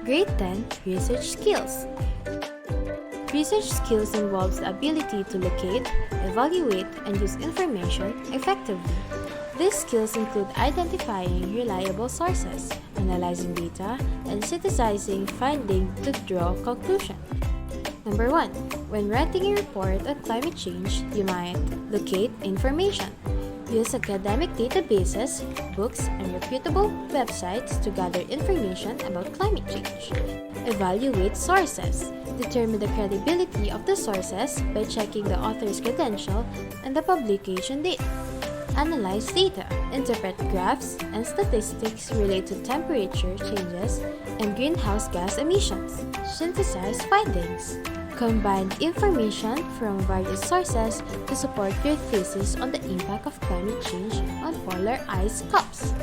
Grade 10 Research Skills. Research skills involves the ability to locate, evaluate, and use information effectively. These skills include identifying reliable sources, analyzing data, and synthesizing findings to draw conclusions. Number 1. When writing a report on climate change, you might locate information. Use academic databases, books, and reputable websites to gather information about climate change. Evaluate sources. Determine the credibility of the sources by checking the author's credential and the publication date. Analyze data. Interpret graphs and statistics related to temperature changes and greenhouse gas emissions. Synthesize findings. Combine information from various sources to support your thesis on the impact of climate change on polar ice caps.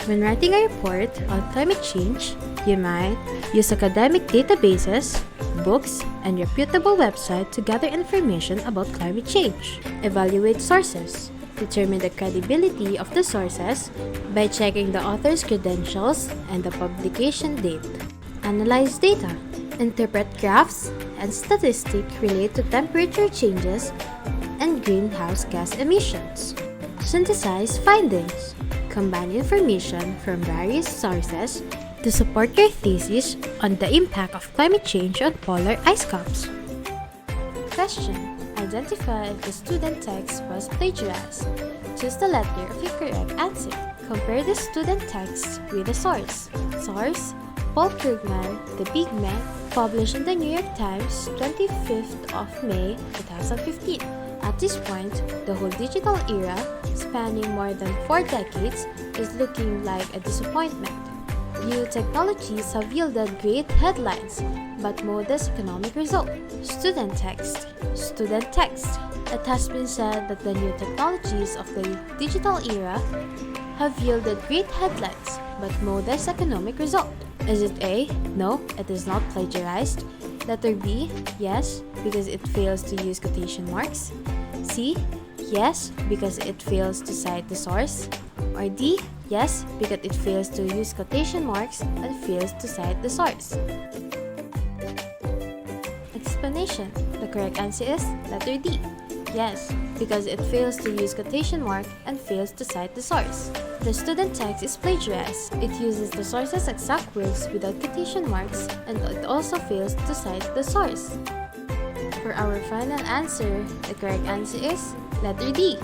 When writing a report on climate change, you might use academic databases, books, and reputable websites to gather information about climate change. Evaluate sources. Determine the credibility of the sources by checking the author's credentials and the publication date. Analyze data. Interpret graphs and statistics related to temperature changes and greenhouse gas emissions. Synthesize findings. Combine information from various sources to support your thesis on the impact of climate change on polar ice caps. Question. Identify if the student text was plagiarized. Choose the letter of your correct answer. Compare the student text with the source. Source: Paul Krugman, The Big Man, published in the New York Times, 25th of May, 2015. At this point, the whole digital era, spanning more than 4 decades, is looking like a disappointment. New technologies have yielded great headlines, but modest economic result. Student text. Student text. It has been said that the new technologies of the digital era have yielded great headlines, but modest economic result. Is it A? No, it is not plagiarized. Letter B? Yes, because it fails to use quotation marks. C? Yes, because it fails to cite the source. Or D? Yes, because it fails to use quotation marks and fails to cite the source. Explanation. The correct answer is letter D. Yes, because it fails to use quotation mark and fails to cite the source. The student text is plagiarized. It uses the source's exact words without quotation marks, and it also fails to cite the source. For our final answer, the correct answer is letter D.